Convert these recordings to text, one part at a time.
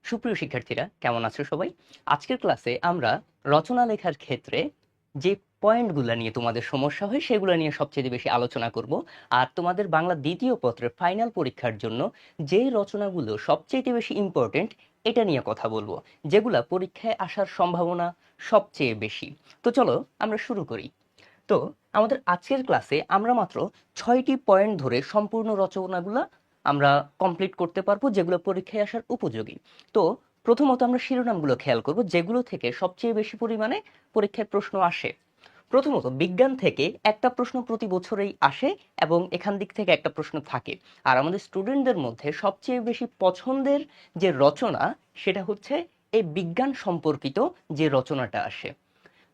সুপ্রিয় শিক্ষার্থীরা, কেমন আছো সবাই? আজকের ক্লাসে আমরা রচনা লেখার ক্ষেত্রে যে পয়েন্টগুলা নিয়ে তোমাদের সমস্যা হয় সেগুলো নিয়ে সবচেয়ে বেশি আলোচনা করব। আর তোমাদের বাংলা দ্বিতীয় পত্রের ফাইনাল পরীক্ষার জন্য যে রচনাগুলো সবচেয়ে বেশি ইম্পর্টেন্ট এটা নিয়ে কথা বলবো, যেগুলা পরীক্ষায় আসার সম্ভাবনা সবচেয়ে বেশি। তো চলো আমরা শুরু করি। তো আমাদের আজকের ক্লাসে আমরা মাত্র 6টি পয়েন্ট ধরে সম্পূর্ণ রচনাগুলা আমরা কমপ্লিট করতে পারবো, যেগুলো পরীক্ষায় আসার উপযোগী। তো প্রথমত আমরা শিরোনামগুলো খেয়াল করব, যেগুলো থেকে সবচেয়ে বেশি পরিমাণে পরীক্ষায় প্রশ্ন আসে। প্রথমত বিজ্ঞান থেকে একটা প্রশ্ন প্রতি বছরেই আসে এবং এখান দিক থেকে একটা প্রশ্ন থাকে। আর আমাদের স্টুডেন্টদের মধ্যে সবচেয়ে বেশি পছন্দের যে রচনা সেটা হচ্ছে এই বিজ্ঞান সম্পর্কিত যে রচনাটা আসে।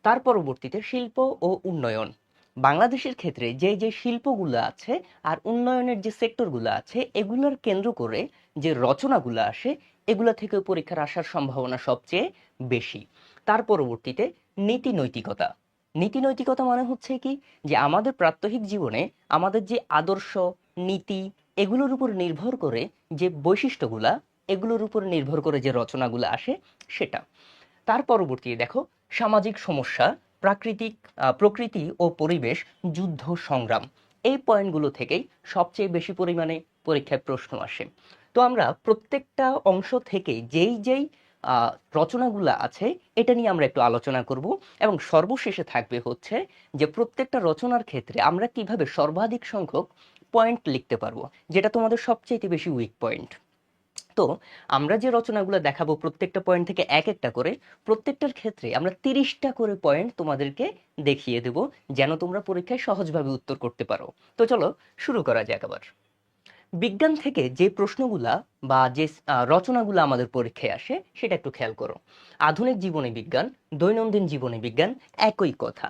তার পরবর্তীতে শিল্প ও উন্নয়ন। বাংলাদেশের ক্ষেত্রে যে যে শিল্পগুলো আছে আর উন্নয়নের যে সেক্টরগুলো আছে এগুলোর কেন্দ্র করে যে রচনাগুলো আসে এগুলো থেকে পরীক্ষার আসার সম্ভাবনা সবচেয়ে বেশি। তার পরবর্তীতে নীতি নৈতিকতা। নীতি নৈতিকতা মানে হচ্ছে কি, যে আমাদের প্রাত্যহিক জীবনে আমাদের যে আদর্শ, নীতি এগুলোর উপর নির্ভর করে যে বৈশিষ্ট্যগুলা, এগুলোর উপর নির্ভর করে যে রচনাগুলো আসে সেটা। তার পরবর্তীতে দেখো সামাজিক সমস্যা, প্রাকৃতিক প্রকৃতি ও পরিবেশ, যুদ্ধ সংগ্রাম। এই পয়েন্টগুলো থেকেই সবচেয়ে বেশি পরিমাণে পরীক্ষায় প্রশ্ন আসে। তো আমরা প্রত্যেকটা অংশ থেকে যেই যেই রচনাগুলো আছে এটা নিয়ে আমরা একটু আলোচনা করব, এবং সর্বশেষে থাকবে হচ্ছে যে প্রত্যেকটা রচনার ক্ষেত্রে আমরা কিভাবে সর্বাধিক সংখ্যক পয়েন্ট লিখতে পারবো, যেটা তোমাদের সবচেয়ে বেশি উইক পয়েন্ট। তো আমরা যে রচনাগুলো দেখাবো প্রত্যেকটা পয়েন্ট থেকে এক একটা করে, প্রত্যেকটার ক্ষেত্রে আমরা 30টা করে পয়েন্ট তোমাদেরকে দেখিয়ে দেব, যেন তোমরা পরীক্ষায় সহজভাবে উত্তর করতে পারো। তো চলো শুরু করা যাক আবার। বিজ্ঞান থেকে যে প্রশ্নগুলা বা যে রচনাগুলো আমাদের পরীক্ষায় আসে সেটা একটু খেয়াল করো। আধুনিক জীবনে বিজ্ঞান, দৈনন্দিন জীবনে বিজ্ঞান, একই কথা।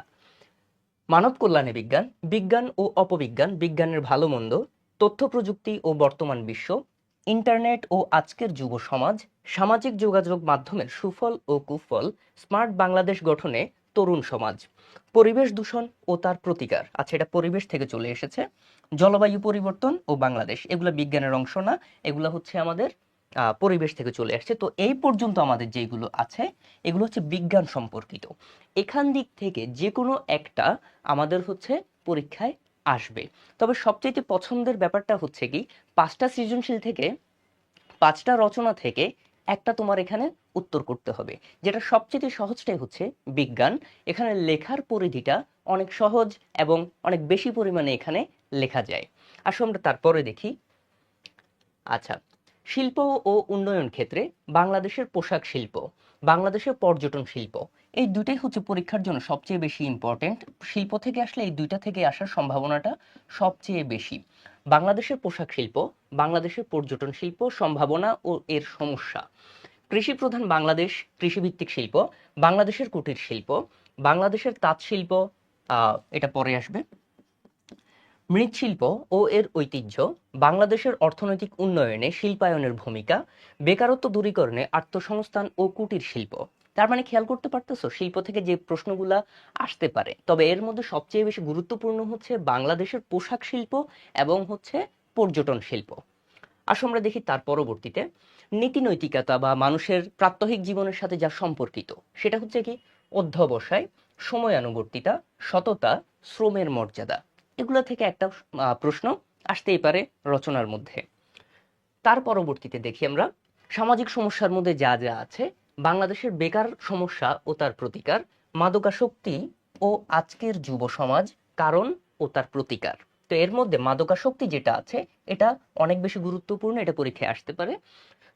মানব কল্যাণে বিজ্ঞান, বিজ্ঞান ও অপবিজ্ঞান, বিজ্ঞানের ভালো মন্দ, তথ্য প্রযুক্তি ও বর্তমান বিশ্ব, ইন্টারনেট ও আজকের যুব সমাজ, সামাজিক যোগাযোগ মাধ্যমের সুফল ও কুফল, স্মার্ট বাংলাদেশ গঠনে তরুণ সমাজ, পরিবেশ দূষণ ও তার প্রতিকার। আচ্ছা, এটা পরিবেশ থেকে চলে এসেছে। জলবায়ু পরিবর্তন ও বাংলাদেশ, এগুলো বিজ্ঞানের অংশ না, এগুলো হচ্ছে আমাদের পরিবেশ থেকে চলে আসছে। তো এই পর্যন্ত আমাদের যেগুলো আছে এগুলো হচ্ছে বিজ্ঞান সম্পর্কিত। এখান দিক থেকে যে কোনো একটা আমাদের হচ্ছে পরীক্ষায় আসবে। তবে সবচেয়ে পছন্দের ব্যাপারটা হচ্ছে কি, 5টা সৃজনশীল থেকে 5টা রচনা থেকে একটা তোমার এখানে উত্তর করতে হবে। যেটা সবচেয়ে সহজটাই হচ্ছে বিজ্ঞান। এখানে লেখার পরিধিটা অনেক সহজ এবং অনেক বেশি পরিমাণে এখানে লেখা যায়। আসো আমরা তারপরে দেখি। আচ্ছা, শিল্প ও উন্নয়ন ক্ষেত্রে বাংলাদেশের পোশাক শিল্প, বাংলাদেশের পর্যটন শিল্প, এই দুটাই হচ্ছে পরীক্ষার জন্য সবচেয়ে বেশি ইম্পর্টেন্ট। শিল্প থেকে আসলে এই দুইটা থেকে আসার সম্ভাবনাটা সবচেয়ে বেশি। বাংলাদেশের পোশাক শিল্প, বাংলাদেশের পর্যটন শিল্প, সম্ভাবনা ও এর সমস্যা, কৃষি প্রধান বাংলাদেশ, কৃষিভিত্তিক শিল্প, বাংলাদেশের কুটির শিল্প, বাংলাদেশের তাঁত শিল্প, এটা পরে আসবে, মৃৎশিল্প ও এর ঐতিহ্য, বাংলাদেশের অর্থনৈতিক উন্নয়নে শিল্পায়নের ভূমিকা, বেকারত্ব দূরীকরণে আত্মসংস্থান ও কুটির শিল্প। তার মানে খেয়াল করতে পারতেছো শিল্প থেকে যে প্রশ্নগুলা আসতে পারে, তবে এর মধ্যে সবচেয়ে বেশি গুরুত্বপূর্ণ হচ্ছে বাংলাদেশের পোশাক শিল্প এবং হচ্ছে পর্যটন শিল্প। আসো আমরা দেখি তার পরবর্তীতে নীতি নৈতিকতা বা মানুষের প্রাত্যহিক জীবনের সাথে যা সম্পর্কিত সেটা হচ্ছে কি, অধ্যবসায়, সময়ানুবর্তিতা, সততা, শ্রমের মর্যাদা। এগুলো থেকে একটা প্রশ্ন আসতেই পারে রচনার মধ্যে। তার পরবর্তীতে দেখি আমরা সামাজিক সমস্যার মধ্যে যা যা আছে, বাংলাদেশের বেকার সমস্যা ও তার প্রতিকার, মাদকাসক্তি ও আজকের যুব সমাজ, কারণ ও তার প্রতিকার। তো এর মধ্যে মাদকাসক্তি যেটা আছে এটা অনেক বেশি গুরুত্বপূর্ণ, এটা পরীক্ষায় আসতে পারে।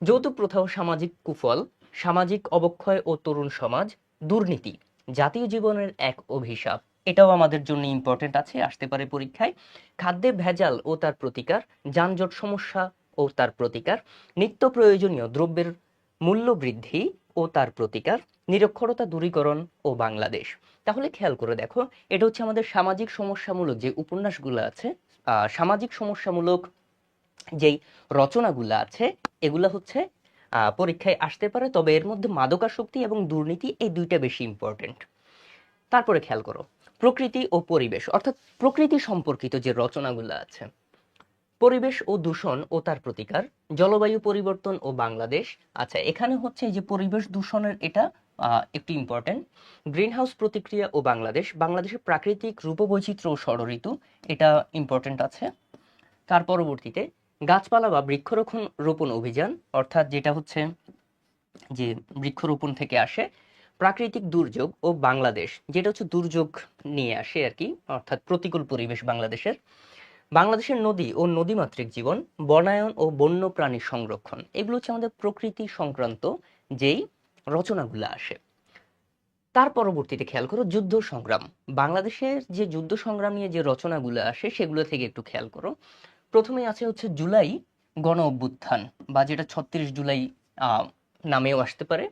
যৌতুক প্রথা ও সামাজিক কুফল, সামাজিক অবক্ষয় ও তরুণ সমাজ, দুর্নীতি, জাতীয় জীবনের এক অভিশাপ, এটাও আমাদের জন্য ইম্পর্টেন্ট আছে, আসতে পারে পরীক্ষায়। খাদ্যে ভেজাল ও তার প্রতিকার, যানজট সমস্যা ও তার প্রতিকার, নিত্য প্রয়োজনীয় দ্রব্যের মূল্য বৃদ্ধি ও তার প্রতিকার, নিরক্ষরতা দূরীকরণ ও বাংলাদেশ। তাহলে খেয়াল করে দেখো, এটা হচ্ছে আমাদের সামাজিক সমস্যামূলক যে উপন্যাসগুলো আছে, সামাজিক সমস্যামূলক যেই রচনাগুলো আছে এগুলা হচ্ছে পরীক্ষায় আসতে পারে। তবে এর মধ্যে মাদকাসক্তি এবং দুর্নীতি এই দুইটা বেশি ইম্পর্টেন্ট। তারপরে খেয়াল করো প্রকৃতি ও পরিবেশ, অর্থাৎ প্রকৃতি সম্পর্কিত যে রচনাগুলো আছে, পরিবেশ ও দূষণ ও তার প্রতিকার, জলবায়ু পরিবর্তন ও বাংলাদেশ। আচ্ছা, এখানে হচ্ছে এই যে পরিবেশ দূষণের এটা একটু ইম্পর্টেন্ট। গ্রিনহাউস প্রতিক্রিয়া ও বাংলাদেশ, বাংলাদেশের প্রাকৃতিক রূপবৈচিত্র্য ও ষড়ঋতু, এটা ইম্পর্টেন্ট আছে। তার পরবর্তীতে গাছপালা বা বৃক্ষরোপণ রোপণ অভিযান, অর্থাৎ যেটা হচ্ছে যে বৃক্ষরোপণ থেকে আসে। প্রাকৃতিক দুর্যোগ ও বাংলাদেশ, যেটা হচ্ছে দুর্যোগ নিয়ে আসে আর কি, অর্থাৎ প্রতিকূল পরিবেশ বাংলাদেশের। বাংলাদেশের নদী ও নদীমাতৃক জীবন, বনায়ন ও বন্য প্রাণী সংরক্ষণ, এগুলো হচ্ছে আমাদের প্রকৃতি সংক্রান্ত যেই রচনাগুলো আসে। তার পরবর্তীতে খেয়াল করো যুদ্ধ সংগ্রাম, বাংলাদেশের যে যুদ্ধ সংগ্রাম নিয়ে যে রচনাগুলো আসে সেগুলো থেকে একটু খেয়াল করো। প্রথমে আছে হচ্ছে জুলাই গণ অভ্যুত্থান, বা যেটা ৩৬ জুলাই নামেও আসতে পারে।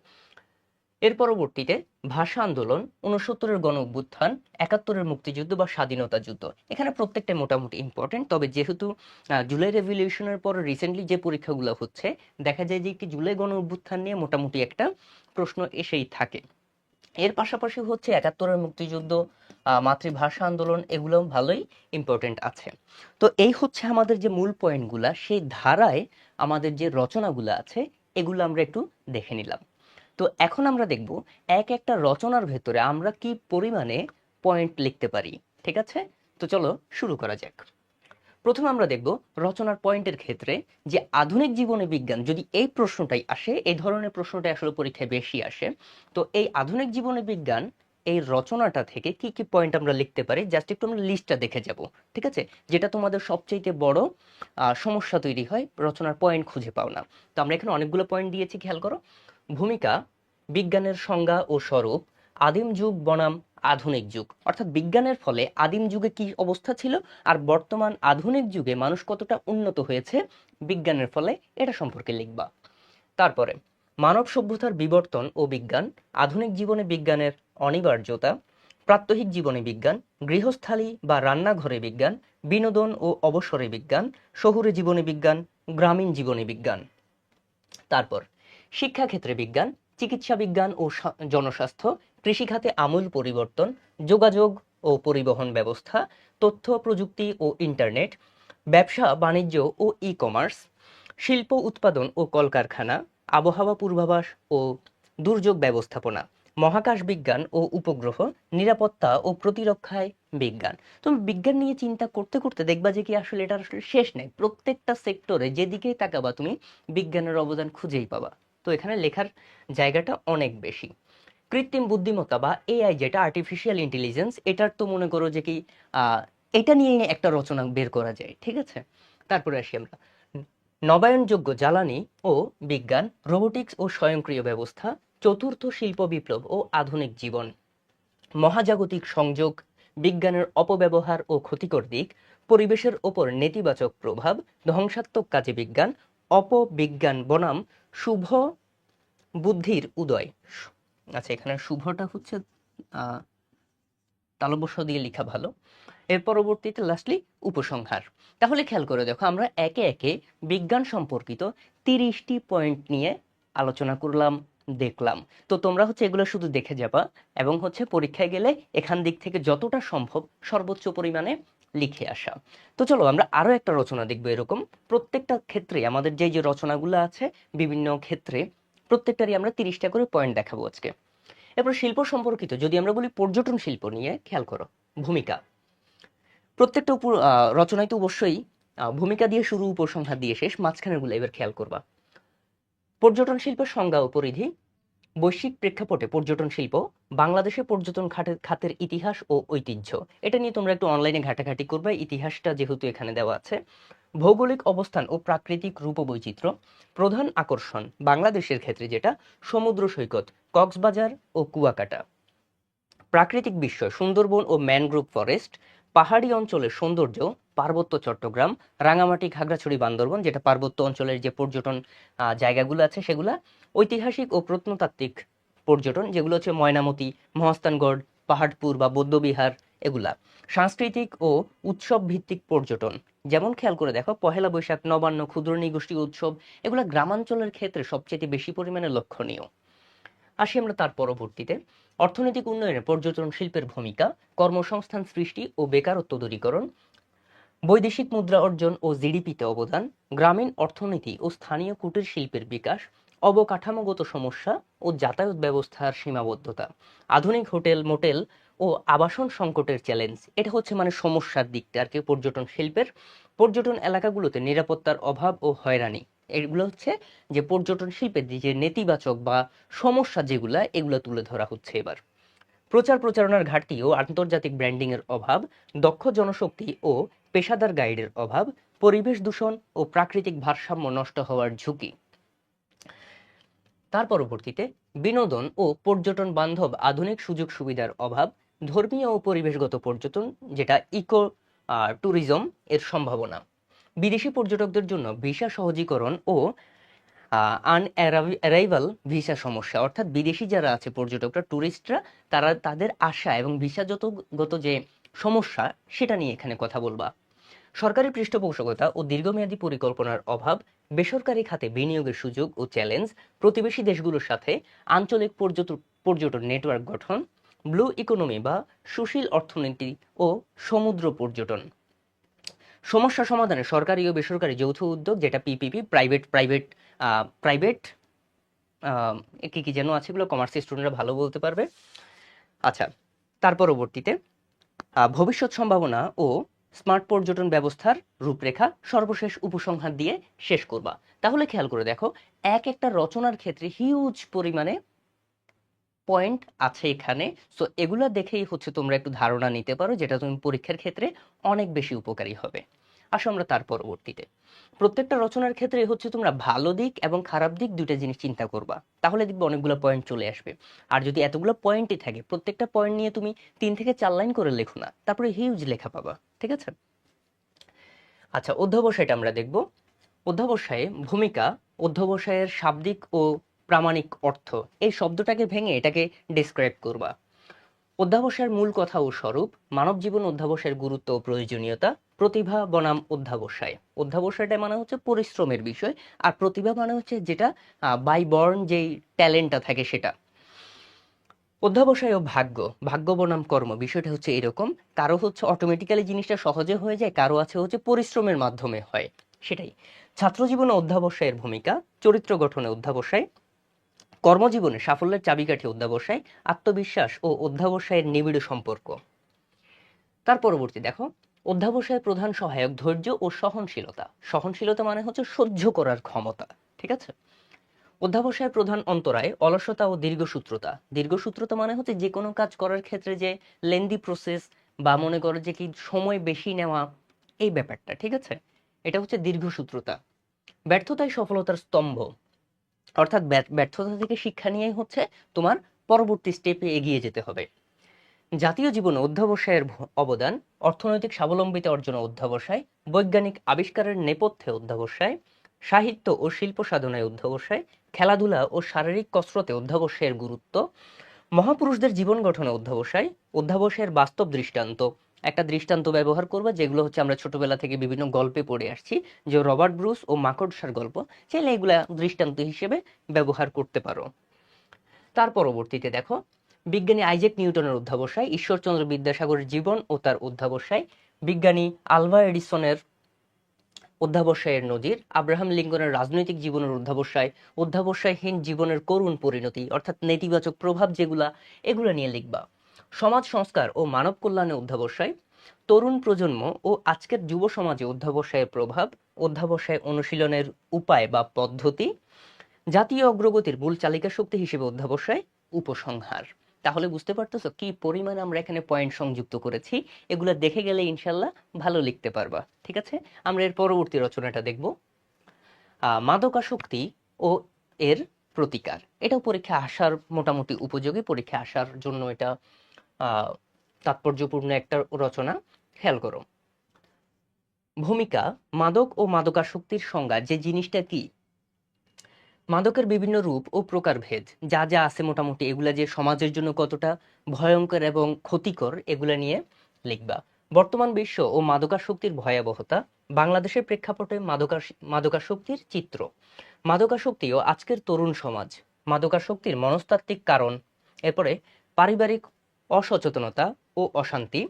এর পরবর্তীতে ভাষা আন্দোলন, ৬৯-এর গণ অভ্যুত্থান, ৭১-এর মুক্তিযুদ্ধ বা স্বাধীনতা যুদ্ধ। এখানে প্রত্যেকটা মোটামুটি ইম্পর্টেন্ট, তবে যেহেতু জুলাই রেভলিউশনের পর রিসেন্টলি যে পরীক্ষাগুলো হচ্ছে, দেখা যায় যে একটি জুলাই গণ অভ্যুত্থান নিয়ে মোটামুটি একটা প্রশ্ন এসেই থাকে। এর পাশাপাশি হচ্ছে ৭১-এর মুক্তিযুদ্ধ, মাতৃভাষা আন্দোলন, এগুলো ভালোই ইম্পর্টেন্ট আছে। তো এই হচ্ছে আমাদের যে মূল পয়েন্টগুলা, সেই ধারায় আমাদের যে রচনাগুলো আছে এগুলো আমরা একটু দেখে নিলাম। তো এখন আমরা দেখব এক একটা রচনার ভেতরে আমরা কি পরিমাণে পয়েন্ট লিখতে পারি। ঠিক আছে, তো চলো শুরু করা যাক। প্রথমে আমরা দেখব রচনার পয়েন্টের ক্ষেত্রে যে আধুনিক জীবনে বিজ্ঞান, যদি এই প্রশ্নটাই আসে, এই ধরনের প্রশ্নটাই আসলে পরীক্ষায় বেশি আসে। তো এই আধুনিক জীবনে বিজ্ঞান এই রচনাটা থেকে কি কি পয়েন্ট আমরা লিখতে পারি, জাস্ট একটু আমরা লিস্টটা দেখে যাব। ঠিক আছে, যেটা তোমাদের সবচেয়ে বড় সমস্যা তৈরি হয়, রচনার পয়েন্ট খুঁজে পাও না। তো আমরা এখানে অনেকগুলো পয়েন্ট দিয়েছি, খেয়াল করো। ভূমিকা, বিজ্ঞানের সংজ্ঞা ও স্বরূপ, আদিম যুগ বনাম আধুনিক যুগ, অর্থাৎ বিজ্ঞানের ফলে আদিম যুগে কি অবস্থা ছিল আর বর্তমান আধুনিক যুগে মানুষ কতটা উন্নত হয়েছে বিজ্ঞানের ফলে, এটা সম্পর্কে লিখবা। তারপরে মানব সভ্যতার বিবর্তন ও বিজ্ঞান, আধুনিক জীবনে বিজ্ঞানের অনিবার্যতা, প্রাত্যহিক জীবনে বিজ্ঞান, গৃহস্থালী বা রান্নাঘরে বিজ্ঞান, বিনোদন ও অবসরে বিজ্ঞান, শহুরে জীবনে বিজ্ঞান, গ্রামীণ জীবনে বিজ্ঞান। তারপর শিক্ষাক্ষেত্রে বিজ্ঞান, চিকিৎসা বিজ্ঞান ও জনস্বাস্থ্য, কৃষিখাতে আমূল পরিবর্তন, যোগাযোগ ও পরিবহন ব্যবস্থা, তথ্য প্রযুক্তি ও ইন্টারনেট, ব্যবসা বাণিজ্য ও ই কমার্স, শিল্প উৎপাদন ও কলকারখানা, আবহাওয়া পূর্বাভাস ও দুর্যোগ ব্যবস্থাপনা, মহাকাশ বিজ্ঞান ও উপগ্রহ, নিরাপত্তা ও প্রতিরক্ষায় বিজ্ঞান। তুমি বিজ্ঞান নিয়ে চিন্তা করতে করতে দেখবা যে কি আসলে এটা আসলে শেষ নেই, প্রত্যেকটা সেক্টরে যেদিকেই তাকাবা তুমি বিজ্ঞানের অবদান খুঁজেই পাবা। তো এখানে লেখার জায়গাটা অনেক বেশি। কৃত্রিম বুদ্ধিমত্তা বা এআই, যেটা আর্টিফিশিয়াল ইন্টেলিজেন্স, এটার তো মনে করো যে কি এটা নিয়ে একটা রচনা বের করা যায়। ঠিক আছে, তারপরে আসি আমরা নবায়নযোগ্য জ্বালানি ও বিজ্ঞান, রোবোটিক্স ও স্বয়ংক্রিয় ব্যবস্থা, চতুর্থ শিল্প বিপ্লব ও আধুনিক জীবন, মহাজাগতিক সংযোগ, বিজ্ঞানের অপব্যবহার ও ক্ষতিকর দিক, পরিবেশের ওপর নেতিবাচক প্রভাব, ধ্বংসাত্মক কাজে বিজ্ঞান, অপবিজ্ঞান বনাম শুভ বুদ্ধির উদয়। আচ্ছা, এখানে শুভটা হচ্ছে তালব্য দিয়ে লেখা ভালো। এর পরবর্তীতে লাস্টলি উপসংহার। তাহলে খেয়াল করে দেখো, আমরা একে একে বিজ্ঞান সম্পর্কিত 30টি পয়েন্ট নিয়ে আলোচনা করলাম, দেখলাম। তো তোমরা হচ্ছে এগুলো শুধু দেখে যাবা এবং হচ্ছে পরীক্ষায় গেলে এখান দিক থেকে যতটা সম্ভব সর্বোচ্চ পরিমাণে লিখে আসা। তো চলো আমরা আরো একটা রচনা দেখবো এরকম। প্রত্যেকটা ক্ষেত্রে আমাদের যে যে রচনাগুলো আছে বিভিন্ন ক্ষেত্রে, প্রত্যেকটারই আমরা 30টা করে পয়েন্ট দেখাবো আজকে। এরপর শিল্প সম্পর্কিত যদি আমরা বলি, পর্যটন শিল্প নিয়ে খেয়াল করো। ভূমিকা, প্রত্যেকটা রচনায় তো অবশ্যই ভূমিকা দিয়ে শুরু, উপসংহার দিয়ে শেষ, মাঝখানের গুলো এবার খেয়াল করবা। পর্যটন শিল্পের সংজ্ঞা ও পরিধি, বৈশ্বিক প্রেক্ষাপটে পর্যটন শিল্প, বাংলাদেশের পর্যটন খাতের ইতিহাস ও ঐতিহ্য, এটা নিয়ে তোমরা একটু অনলাইনে ঘাটাঘাটি করবে, ইতিহাসটা যেহেতু এখানে দেওয়া আছে। ভৌগোলিক অবস্থান ও প্রাকৃতিক রূপবৈচিত্র্য, প্রধান আকর্ষণ বাংলাদেশের ক্ষেত্রে যেটা সমুদ্র সৈকত, কক্সবাজার ও কুয়াকাটা, প্রাকৃতিক বিস্ময় সুন্দরবন ও ম্যানগ্রোভ ফরেস্ট, পাহাড়ি অঞ্চলের সৌন্দর্য, পার্বত্য চট্টগ্রাম, রাঙামাটি, খাগড়াছড়ি, বান্দরবন, যেটা পার্বত্য অঞ্চলের যে পর্যটন জায়গাগুলো আছে সেগুলা, ঐতিহাসিক ও প্রত্নতাত্ত্বিক পর্যটন, যেগুলো হচ্ছে ময়নামতি, মহাস্থানগড়, পাহাড়পুর বা বৌদ্ধবিহার, এগুলা। সাংস্কৃতিক ও উৎসব ভিত্তিক পর্যটন, যেমন খেয়াল করে দেখো পহেলা বৈশাখ, নবান্ন, ক্ষুদ্র নৃগোষ্ঠী উৎসব, এগুলা গ্রামাঞ্চলের ক্ষেত্রে সবচেয়ে বেশি পরিমাণে লক্ষণীয়। আসি আমরা তার পরবর্তীতে অর্থনৈতিক উন্নয়নে পর্যটন শিল্পের ভূমিকা, কর্মসংস্থান সৃষ্টি ও বেকারত্ব দূরীকরণ, বৈদেশিক মুদ্রা অর্জন ও জিডিপিতে অবদান, গ্রামীণ অর্থনীতি ও স্থানীয় কুটির শিল্পের বিকাশ, অবকাঠামোগত সমস্যা ও যাতায়াত ব্যবস্থার সীমাবদ্ধতা, আধুনিক হোটেল মোটেল ও আবাসন সংকটের চ্যালেঞ্জ। এটা হচ্ছে মানে সমস্যার দিকটা আর কি পর্যটন শিল্পের। পর্যটন এলাকাগুলোতে নিরাপত্তার অভাব ও হয়রানি, এগুলো হচ্ছে যে পর্যটন শিল্পের যে নেতিবাচক বা সমস্যা যেগুলা, এগুলো তুলে ধরা হচ্ছে এবার। প্রচার প্রচারণার ঘাটতি ও আন্তর্জাতিক ব্র্যান্ডিং এর অভাব, দক্ষ জনশক্তি ও পেশাদার গাইডের অভাব, পরিবেশ দূষণ ও প্রাকৃতিক ভারসাম্য নষ্ট হওয়ার ঝুঁকি। তার পরবর্তীতে বিনোদন ও পর্যটন বান্ধব আধুনিক সুযোগ সুবিধার অভাব, ধর্মীয় ও পরিবেশগত পর্যটন যেটা ইকো ট্যুরিজম এর সম্ভাবনা, বিদেশি পর্যটকদের জন্য ভিসা সহজীকরণ ও আনঅ্যারাইভাল ভিসা সমস্যা, অর্থাৎ বিদেশি যারা আছে পর্যটকরা ট্যুরিস্টরা, তারা তাদের আশা এবং ভিসাগত যে সমস্যা সেটা নিয়ে এখানে কথা বলবা। সরকারি পৃষ্ঠপোষকতা ও দীর্ঘমেয়াদী পরিকল্পনার অভাব, বেসরকারি খাতে বিনিয়োগের সুযোগ ও চ্যালেঞ্জ, প্রতিবেশী দেশগুলোর সাথে আঞ্চলিক পর্যটন নেটওয়ার্ক গঠন, ব্লু ইকোনমি বা সুশীল অর্থনীতি ও সমুদ্র পর্যটন। সমস্যা সমাধানে সরকারি ও বেসরকারি যৌথ উদ্যোগ যেটা পিপিপি, প্রাইভেট প্রাইভেট প্রাইভেট কি কি যেন আছে, এগুলো কমার্স স্টুডেন্টরা ভালো বলতে পারবে। আচ্ছা, তার পরবর্তীতে ভবিষ্যৎ সম্ভাবনা ও স্মার্ট পর্যটন ব্যবস্থার রূপরেখা সর্বশেষ উপসংহার দিয়ে শেষ করবা। তাহলে খেয়াল করে দেখো, এক একটা রচনার ক্ষেত্রে হিউজ পরিমাণে পয়েন্ট আছে এখানে। সো এগুলা দেখেই হচ্ছে তোমরা একটু ধারণা নিতে পারো, যেটা তুমি পরীক্ষার ক্ষেত্রে অনেক বেশি উপকারী হবে। আসো আমরা তার পরবর্তীতে প্রত্যেকটা রচনার ক্ষেত্রে হচ্ছে তোমরা ভালো দিক এবং খারাপ দিক দুইটা জিনিস চিন্তা করবা, তাহলে দেখবে অনেকগুলো পয়েন্ট চলে আসবে। আর যদি এতগুলো পয়েন্টই থাকে, প্রত্যেকটা পয়েন্ট নিয়ে তুমি 3 থেকে 4 লাইন করে লেখো না, তারপরে হিউজ লেখা পাবা। ঠিক আছে? আচ্ছা, অধ্যবসায়টা আমরা দেখব। অধ্যবসায়ে ভূমিকা, অধ্যবসায়ের শাব্দিক ও প্রামাণিক অর্থ, এই শব্দটাকে ভেঙে এটাকে ডেসক্রাইব করবা। অধ্যাবসায়ের মূল কথা ও স্বরূপ, মানব জীবন অধ্যাবসায়ের গুরুত্ব ও প্রয়োজনীয়তা, প্রতিভা বনাম অধ্যাবসায়। অধ্যাবসায়টা মানে হচ্ছে পরিশ্রমের বিষয়, আর প্রতিভা মানে হচ্ছে যেটা বাই বর্ন যেই ট্যালেন্টটা থাকে সেটা। অধ্যাবসায় ও ভাগ্য, ভাগ্য বনাম কর্ম, বিষয়টা হচ্ছে এরকম, কারো হচ্ছে অটোমেটিক্যালি জিনিসটা সহজে হয়ে যায়, কারো আছে হচ্ছে পরিশ্রমের মাধ্যমে হয়, সেটাই। ছাত্রজীবনে অধ্যাবসায়ের ভূমিকা, চরিত্র গঠনে অধ্যাবসায়, কর্মজীবনে সাফল্যের চাবিকাঠি অধ্যাবসায়, আত্মবিশ্বাস ও অধ্যাবসায়ের নিবিড় সম্পর্ক। তার পরবর্তী দেখো, অধ্যাবসায়ের প্রধান সহায়ক ধৈর্য ও সহনশীলতা। সহনশীলতা মানে হচ্ছে সহ্য করার ক্ষমতা। ঠিক আছে? অধ্যাবসায়ের প্রধান অন্তরায় অলসতা ও দীর্ঘসূত্রতা। দীর্ঘসূত্রতা মানে হচ্ছে যে কোনো কাজ করার ক্ষেত্রে যে লেন্দি প্রসেস, বা মনে করো যে কি সময় বেশি নেওয়া, এই ব্যাপারটা। ঠিক আছে? এটা হচ্ছে দীর্ঘসূত্রতা। ব্যর্থতাই সফলতার স্তম্ভ, অর্থাৎ ব্যর্থতা থেকে শিক্ষা নিয়েই হচ্ছে তোমার পরবর্তী স্টেপে এগিয়ে যেতে হবে। জাতীয় জীবনে অধ্যবসায়ের অবদান, অর্থনৈতিক স্বাবলম্বিতা অর্জনে অধ্যবসায়, বৈজ্ঞানিক আবিষ্কারের নেপথ্যে অধ্যবসায়, সাহিত্য ও শিল্প সাধনায় অধ্যবসায়, খেলাধুলা ও শারীরিক কসরতে অধ্যবসায়ের গুরুত্ব, মহাপুরুষদের জীবন গঠনে অধ্যবসায়, অধ্যবসায়ের বাস্তব দৃষ্টান্ত। একটা দৃষ্টান্ত ব্যবহার করবা যেগুলো হচ্ছে আমরা ছোটবেলা থেকে বিভিন্ন গল্পে পড়ে আসছি, যে রবার্ট ব্রুস ও মাকড়সার গল্প, চাইলে এগুলা দৃষ্টান্ত হিসেবে ব্যবহার করতে পারো। তার পরবর্তীতে দেখো, বিজ্ঞানী আইজ্যাক নিউটনের অধ্যাবসায়, ঈশ্বরচন্দ্র বিদ্যাসাগরের জীবন ও তার অধ্যাবসায়, বিজ্ঞানী আলভা এডিসনের অধ্যাবসায়ের নজির, আব্রাহাম লিঙ্কনের রাজনৈতিক জীবনের অধ্যাবসায়, অধ্যাবসায়হীন জীবনের করুণ পরিণতি, অর্থাৎ নেতিবাচক প্রভাব যেগুলা, এগুলা নিয়ে লিখবা। সমাজ সংস্কার ও মানব কল্যাণে অধ্যাবসায়, তরুণ প্রজন্ম ও আজকের যুব সমাজে অধ্যাবসায়ের প্রভাব, অধ্যাবসায় অনুশীলনের উপায় বা পদ্ধতি, জাতীয় অগ্রগতির মূল চালিকা শক্তি হিসেবে অধ্যবসায়, উপসংহার। তাহলে বুঝতে পারতেছো কি পরিমাণে আমরা এখানে পয়েন্ট সংযুক্ত করেছি। এগুলো দেখে গেলে ইনশাল্লাহ ভালো লিখতে পারবা। ঠিক আছে? আমরা এর পরবর্তী রচনাটা দেখব, মাদকাসক্তি ও এর প্রতিকার। এটাও পরীক্ষা আসার মোটামুটি উপযোগী, পরীক্ষা আসার জন্য এটা তাৎপর্যপূর্ণ একটা রচনা। খেয়াল করো, ভূমিকা, মাদক ও মাদকাসক্তির সংজ্ঞা, যে জিনিসটা কি, মাদকের বিভিন্ন রূপ ও প্রকারভেদ যা যা আছে মোটামুটি, এগুলা যে সমাজের জন্য কতটা ভয়ঙ্কর এবং ক্ষতিকর, এগুলা নিয়ে লিখবা। বর্তমান বিশ্ব ও মাদকাসক্তির ভয়াবহতা, বাংলাদেশের প্রেক্ষাপটে মাদকাসক্তির চিত্র, মাদকাসক্তি ও আজকের তরুণ সমাজ, মাদকাসক্তির মনস্তাত্ত্বিক কারণ, এরপরে পারিবারিক অসচেতনতা ও অশান্তি,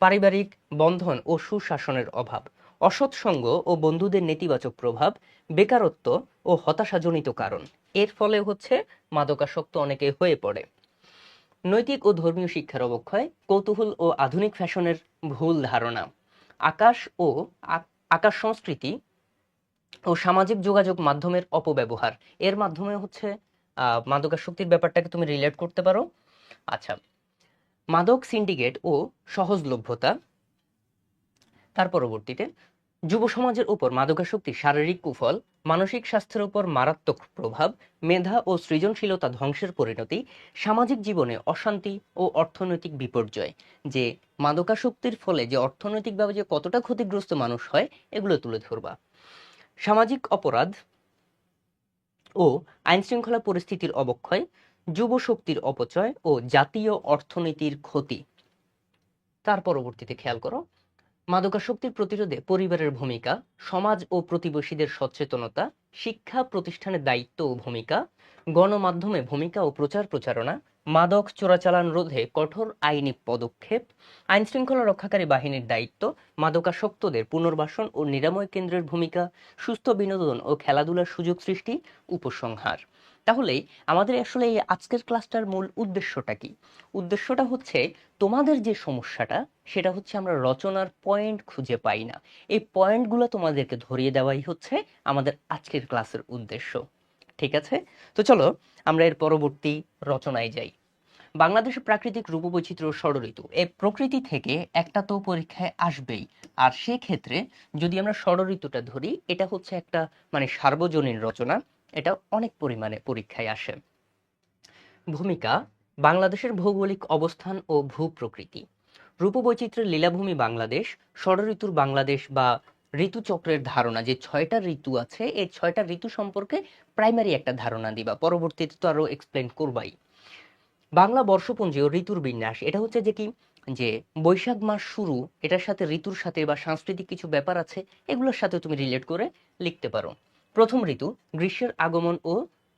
পারিবারিক বন্ধন ও সুশাসনের অভাব, অসৎসঙ্গ ও বন্ধুদের নেতিবাচক প্রভাব, বেকারত্ব ও হতাশাজনিত কারণ। এর ফলে হচ্ছে মাদকাসক্ত অনেকে হয়ে পড়ে। নৈতিক ও ধর্মীয় শিক্ষার অবক্ষয়, কৌতূহল ও আধুনিক ফ্যাশনের ভুল ধারণা, আকাশ ও আকাশ সংস্কৃতি ও সামাজিক যোগাযোগ মাধ্যমের অপব্যবহার। এর মাধ্যমে হচ্ছে মাদকাসক্তির ব্যাপারটাকে তুমি রিলেট করতে পারো। আচ্ছা, মাদক সিন্ডিকেট ও সহজলভ্যতা। তার পরবর্তীতে যুব সমাজের উপর মাদকাসক্তির শারীরিক কুফল, মানসিক স্বাস্থ্যের উপর মারাত্মক প্রভাব, মেধা ও সৃজনশীলতা ধ্বংসের পরিণতি, সামাজিক জীবনে অশান্তি ও অর্থনৈতিক বিপর্যয়। যে মাদকাসক্তির ফলে যে অর্থনৈতিকভাবে যে কতটা ক্ষতিগ্রস্ত মানুষ হয় এগুলো তুলে ধরবা। সামাজিক অপরাধ ও আইনশৃঙ্খলা পরিস্থিতির অবক্ষয়, যুব শক্তির অপচয় ও জাতীয় অর্থনীতির ক্ষতি। তার পরবর্তীতে খেয়াল করো, মাদকাসক্তির প্রতিরোধে পরিবারের ভূমিকা, সমাজ ও প্রতিবেশীদের সচেতনতা, শিক্ষা প্রতিষ্ঠানের দায়িত্ব ও ভূমিকা, গণমাধ্যমে ভূমিকা ও প্রচার প্রচারণা, মাদক চোরাচালান রোধে কঠোর আইনি পদক্ষেপ, আইনশৃঙ্খলা রক্ষাকারী বাহিনীর দায়িত্ব, মাদকাসক্তদের পুনর্বাসন ও নিরাময় কেন্দ্রের ভূমিকা, সুস্থ বিনোদন ও খেলাধুলার সুযোগ সৃষ্টি, উপসংহার। তাহলে আমাদের আসলে এই আজকের ক্লাসটার মূল উদ্দেশ্যটা কি? উদ্দেশ্যটা হচ্ছে তোমাদের যে সমস্যাটা সেটা হচ্ছে আমরা রচনার পয়েন্ট খুঁজে পাই না। এই পয়েন্টগুলো তোমাদেরকে ধরিয়ে দেওয়াই হচ্ছে আমাদের আজকের ক্লাসের উদ্দেশ্য। ঠিক আছে, তো চলো আমরা এর পরবর্তী রচনায় যাই। বাংলাদেশের প্রাকৃতিক রূপবৈচিত্র্য ও ষড়ঋতু, এই প্রকৃতি থেকে একটা তো পরীক্ষায় আসবেই। আর সেক্ষেত্রে যদি আমরা ষড়ঋতুটা ধরি, এটা হচ্ছে একটা মানে সার্বজনীন রচনা, এটা অনেক পরিমাণে পরীক্ষায় আসে। ভূমিকা, বাংলাদেশের ভৌগোলিক অবস্থান ও ভূপ্রকৃতি, রূপবৈচিত্র্যের লীলাভূমি বাংলাদেশ, ষড়ঋতুর বাংলাদেশ বা ঋতুচক্রের ধারণা, যে 6টা ঋতু আছে এই 6টা ঋতু সম্পর্কে প্রাইমারি একটা ধারণা দিবা, পরবর্তীতে তো আরো এক্সপ্লেন করবাই। বাংলা বর্ষপঞ্জি ও ঋতুর বিন্যাস, এটা হচ্ছে যে কি, যে বৈশাখ মাস শুরু, এটার সাথে ঋতুর সাথে বা সাংস্কৃতিক কিছু ব্যাপার আছে, এগুলোর সাথে তুমি রিলেট করে লিখতে পারো। প্রথম ঋতু, গ্রীষ্মের আগমন ও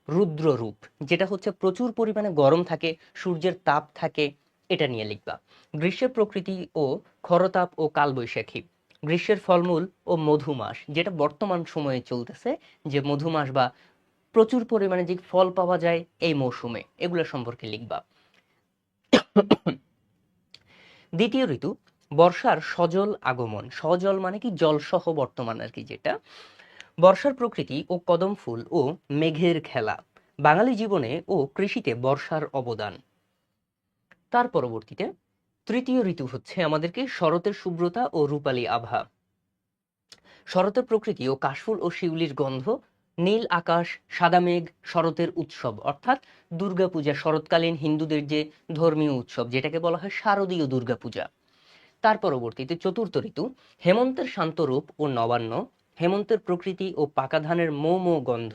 রুদ্র রূপ, যেটা হচ্ছে প্রচুর পরিমাণে গরম থাকে, সূর্যের তাপ থাকে, এটা নিয়ে লিখবা। গ্রীষ্মের প্রকৃতি ও খরতাপ ও কালবৈশাখী, গ্রীষ্মের ফলমূল ও মধুমাস, যেটা বর্তমান সময়ে চলতেছে, যে মধুমাস বা প্রচুর পরিমাণে যে ফল পাওয়া যায় এই মৌসুমে, এগুলো সম্পর্কে লিখবা। দ্বিতীয় ঋতু, বর্ষার সজল আগমন, সজল মানে কি জলসহ বর্তমান আর কি, যেটা বর্ষার প্রকৃতি ও কদম ফুল ও মেঘের খেলা, বাঙালি জীবনে ও কৃষিতে বর্ষার অবদান। তার পরবর্তীতে তৃতীয় ঋতু হচ্ছে আমাদেরকে শরতের শুভ্রতা ও রূপালী আভা, শরতের প্রকৃতি ও কাশফুল ও শিউলির গন্ধ, নীল আকাশ, সাদা মেঘ, শরতের উৎসব, অর্থাৎ দুর্গাপূজা, শরৎকালীন হিন্দুদের যে ধর্মীয় উৎসব, যেটাকে বলা হয় শারদীয় দুর্গাপূজা। তার পরবর্তীতে চতুর্থ ঋতু, হেমন্তের শান্ত রূপ ও নবান্ন, হেমন্তের প্রকৃতি ও পাকা ধানের মৌ মৌ গন্ধ,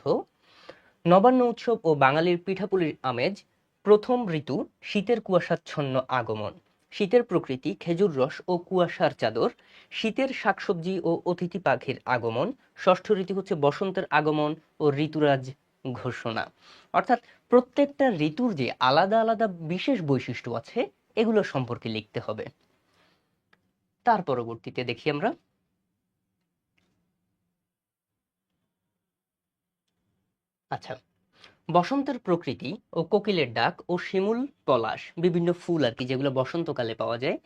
নবান্ন উৎসব ও বাঙালির পিঠাপুলির আমেজ। প্রথম ঋতু, শীতের কুয়াশাচ্ছন্ন আগমন, শীতের প্রকৃতি, খেজুর রস ও কুয়াশার চাদর, শীতের শাকসবজি ও অতিথি পাখির আগমন। ষষ্ঠ ঋতু হচ্ছে বসন্তের আগমন ও ঋতুরাজ ঘোষণা। অর্থাৎ প্রত্যেকটা ঋতুর যে আলাদা আলাদা বিশেষ বৈশিষ্ট্য আছে এগুলো সম্পর্কে লিখতে হবে। তার পরবর্তীতে দেখি আমরা, আচ্ছা, বসন্তের প্রকৃতি ও কোকিলের ডাক ও শিমুল পলাশ, বিভিন্ন ফুল আর কি যেগুলো বসন্তকালে পাওয়া যায়,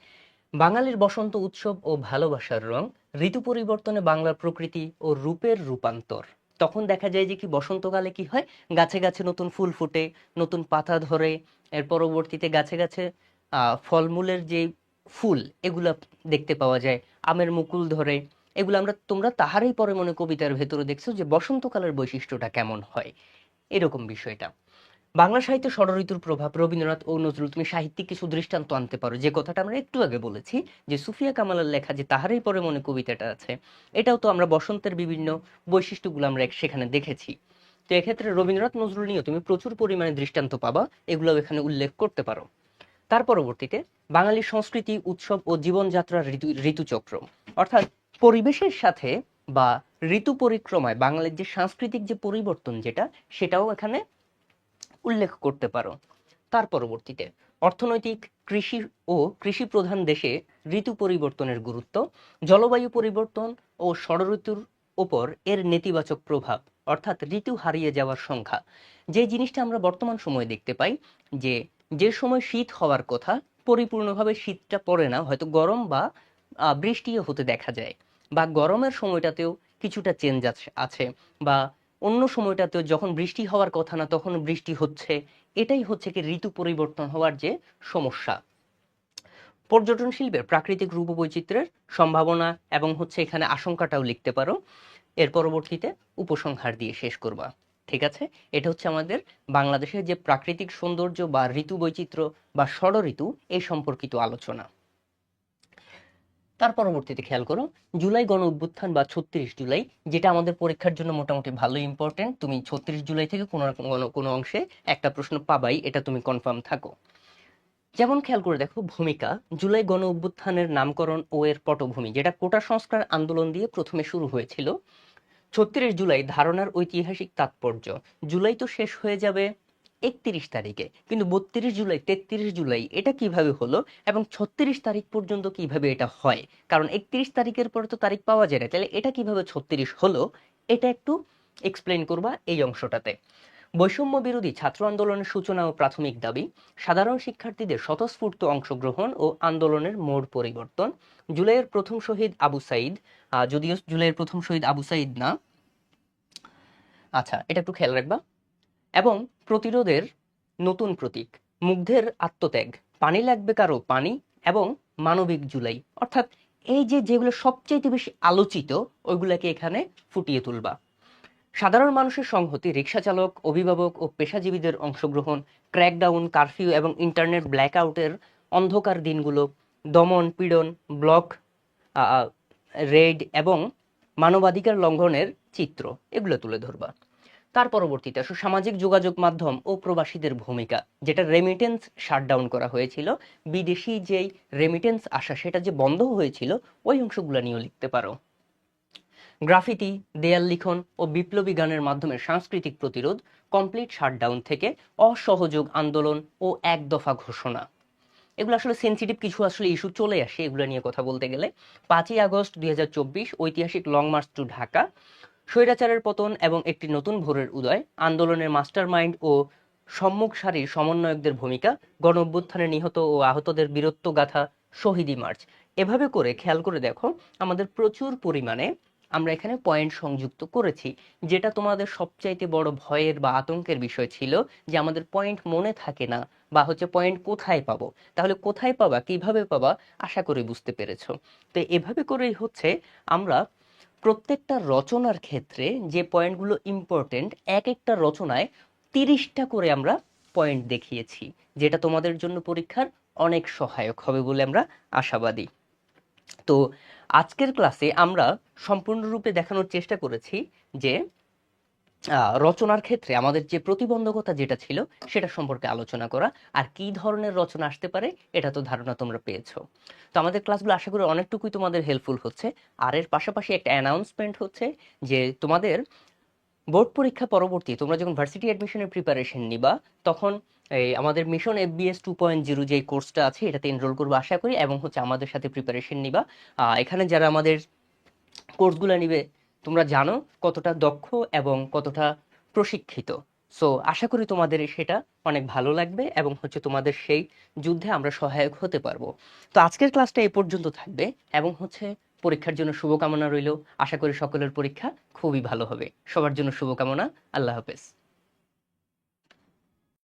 বাঙালির বসন্ত উৎসব ও ভালোবাসার রং, ঋতু পরিবর্তনে বাংলার প্রকৃতি ও রূপের রূপান্তর। তখন দেখা যায় যে কি বসন্তকালে কি হয়, গাছে গাছে নতুন ফুল ফুটে, নতুন পাতা ধরে, এর পরবর্তীতে গাছে গাছে ফলমূলের যে ফুল এগুলা দেখতে পাওয়া যায়, আমের মুকুল ধরে, এগুলো আমরা তোমরা তাহারই পরে মনে কবিতার ভেতরে দেখছো যে বসন্তকালের বৈশিষ্ট্যটা কেমন হয়, এরকম বিষয়টা। বাংলা সাহিত্যে ষড়ঋতুর প্রভাব, রবীন্দ্রনাথ ও নজরুল, তুমি সাহিত্যিক কিছু দৃষ্টান্ত আনতে পারো, যে কথাটা আমরা একটু আগে বলেছি, যে সুফিয়া কামালের লেখা যে তাহারই পরে মনে কবিতাটা আছে, এটাও তো আমরা বসন্তের বিভিন্ন বৈশিষ্ট্যগুলো আমরা সেখানে দেখেছি। তো এক্ষেত্রে রবীন্দ্রনাথ নজরুল নিয়ে তুমি প্রচুর পরিমাণে দৃষ্টান্ত পাবা, এগুলো এখানে উল্লেখ করতে পারো। তার পরবর্তীতে বাঙালি সংস্কৃতি, উৎসব ও জীবনযাত্রার ঋতুচক্র, অর্থাৎ পরিবেশের সাথে বা ঋতু পরিক্রমায় বাঙালির যে সাংস্কৃতিক যে পরিবর্তন যেটা, সেটাও এখানে উল্লেখ করতে পারো। তার পরবর্তীতে অর্থনৈতিক, কৃষি ও কৃষি প্রধান দেশে ঋতু পরিবর্তনের গুরুত্ব, জলবায়ু পরিবর্তন ও ষড়ঋতুর ওপর এর নেতিবাচক প্রভাব, অর্থাৎ ঋতু হারিয়ে যাওয়ার সংখ্যা। যে জিনিসটা আমরা বর্তমান সময়ে দেখতে পাই যে যে সময় শীত হওয়ার কথা পরিপূর্ণভাবে শীতটা পড়ে না, হয়তো গরম বা বৃষ্টিও হতে দেখা যায়, বা গরমের সময়টাতেও কিছুটা চেঞ্জ আছে, বা অন্য সময়টাতেও যখন বৃষ্টি হওয়ার কথা না তখন বৃষ্টি হচ্ছে। এটাই হচ্ছে কি ঋতু পরিবর্তন হওয়ার যে সমস্যা। পর্যটন শিল্পের প্রাকৃতিক রূপবৈচিত্র্যের সম্ভাবনা এবং হচ্ছে এখানে আশঙ্কাটাও লিখতে পারো। এর পরবর্তীতে উপসংহার দিয়ে শেষ করবা। ঠিক আছে, এটা হচ্ছে আমাদের বাংলাদেশের যে প্রাকৃতিক সৌন্দর্য বা ঋতু বৈচিত্র্য বা ষড়ঋতু এই সম্পর্কিত আলোচনা। তার পরবর্তীতে খেয়াল করো, জুলাই গণ অভ্যুত্থান বা ৩৬ জুলাই, যেটা আমাদের পরীক্ষার জন্য মোটামুটি ভালো ইম্পর্টেন্ট। তুমি ৩৬ জুলাই থেকে কোনো না কোনো অংশে একটা প্রশ্ন পাবাই, এটা তুমি কনফার্ম থাকো। যেমন খেয়াল করে দেখো, ভূমিকা জুলাই গণ অভ্যুত্থানের নামকরণ ও এর পটভূমি, যেটা কোটা সংস্কার আন্দোলন দিয়ে প্রথমে শুরু হয়েছিল। ৩৬ জুলাই ধারণার ঐতিহাসিক তাৎপর্য, জুলাই তো শেষ হয়ে যাবে ৩১ তারিখে, কিন্তু ৩২ জুলাই ৩৩ জুলাই এটা কিভাবে হলো এবং ৩৬ তারিখ পর্যন্ত কিভাবে এটা হয়, কারণ ৩১ তারিখের পরে তো তারিখ পাওয়া যায় না, তাহলে এটা কিভাবে ৩৬ হলো, এটা একটু এক্সপ্লেন করবা এই অংশটাতে। বৈষম্য বিরোধী ছাত্র আন্দোলনের সূচনা ও প্রাথমিক দাবি, সাধারণ শিক্ষার্থীদের স্বতঃস্ফূর্ত অংশগ্রহণ ও আন্দোলনের মোড় পরিবর্তন, জুলাইয়ের প্রথম শহীদ আবু সাইদ, যদিও জুলাইয়ের প্রথম শহীদ আবু সাইদ না, আচ্ছা এটা একটু খেয়াল রাখবা, এবং প্রতিরোধের নতুন প্রতীক, মুগ্ধের আত্মত্যাগ, পানি লাগবে কারো পানি, এবং মানবিক জুলাই, অর্থাৎ এই যে যেগুলো সবচেয়ে বেশি আলোচিত ওইগুলাকে এখানে ফুটিয়ে তুলবা। সাধারণ মানুষের সংহতি, রিক্সা চালক, অভিভাবক ও পেশাজীবীদের অংশগ্রহণ, ক্র্যাকডাউন, কারফিউ এবং ইন্টারনেট ব্ল্যাকআউটের অন্ধকার দিনগুলো, দমন পীড়ন, ব্লক রেড এবং মানবাধিকার লঙ্ঘনের চিত্র, এগুলো তুলে ধরবা। তার পরবর্তীতে আসো সামাজিক যোগাযোগ মাধ্যম ও প্রবাসীদের ভূমিকা, যেটা রেমিটেন্স শাটডাউন করা হয়েছিল, বিদেশি যেই রেমিটেন্স আসা সেটা যে বন্ধ হয়েছিল, ওই অংশগুলো নিয়েও লিখতে পারো। গ্রাফিতি, দেয়াল লিখন ও বিপ্লবী গানের মাধ্যমে সাংস্কৃতিক প্রতিরোধ, কমপ্লিট শাটডাউন থেকে অসহযোগ আন্দোলন ও এক দফা ঘোষণা, এগুলো আসলে সেন্সিটিভ কিছু আসলে ইস্যু চলে আসে এগুলো নিয়ে কথা বলতে গেলে। ৫ই আগস্ট ২০২৪ ঐতিহাসিক লং মার্চ টু ঢাকা, স্বৈরাচারের পতন এবং একটি নতুন ভোরের উদয়, আন্দোলনের মাস্টারমাইন্ড ও সম্মুখ সারির সমন্বয়কদের ভূমিকা, গণ অভ্যুত্থানে নিহত ও আহতদের বীরত্ব গাথা, শহীদি মার্চ। এভাবে করে খেয়াল করে দেখো আমাদের প্রচুর পরিমাণে আমরা এখানে পয়েন্ট সংযুক্ত করেছি, যেটা তোমাদের সবচাইতে বড় ভয়ের বা আতঙ্কের বিষয় ছিল যে আমাদের পয়েন্ট মনে থাকে না, বা হচ্ছে পয়েন্ট কোথায় পাবো। তাহলে কোথায় পাবা, কিভাবে পাবা, আশা করি বুঝতে পেরেছো। তো এভাবে করেই হচ্ছে আমরা প্রত্যেকটা রচনার ক্ষেত্রে যে পয়েন্টগুলো ইম্পর্টেন্ট, এক একটা রচনায় ৩০টা করে আমরা পয়েন্ট দেখিয়েছি, যেটা তোমাদের জন্য পরীক্ষার অনেক সহায়ক হবে বলে আমরা আশাবাদী। তো আজকের ক্লাসে আমরা সম্পূর্ণরূপে দেখানোর চেষ্টা করেছি যে রচনার ক্ষেত্রে আমাদের যে প্রতিবন্ধকতা যেটা ছিল সেটা সম্পর্কে আলোচনা করা, আর কি ধরনের রচনা আসতে পারে এটা তো ধারণা তোমরা পেয়েছো। তো আমাদের ক্লাসগুলো আশা করি অনেকটুকুই তোমাদের হেল্পফুল হচ্ছে। আর এর পাশাপাশি একটা অ্যানাউন্সমেন্ট হচ্ছে যে তোমাদের বোর্ড পরীক্ষা পরবর্তী তোমরা যখন ভার্সিটি অ্যাডমিশনের প্রিপারেশন নিবা, তখন এই আমাদের মিশন FBS 2.0 যে কোর্সটা আছে এটাতে এনরোল করবো আশা করি, এবং হচ্ছে আমাদের সাথে প্রিপারেশন নিবা। এখানে যারা আমাদের কোর্সগুলো নিবে তোমরা জানো কতটা দক্ষ এবং কতটা প্রশিক্ষিত। সো আশা করি তোমাদের সেটা অনেক ভালো লাগবে এবং হচ্ছে তোমাদের সেই যুদ্ধে আমরা সহায়ক হতে পারবো। তো আজকের ক্লাসটা এই পর্যন্ত থাকবে, এবং হচ্ছে পরীক্ষার জন্য শুভকামনা রইল। আশা করি সকলের পরীক্ষা খুবই ভালো হবে। সবার জন্য শুভকামনা। আল্লাহ হাফেজ।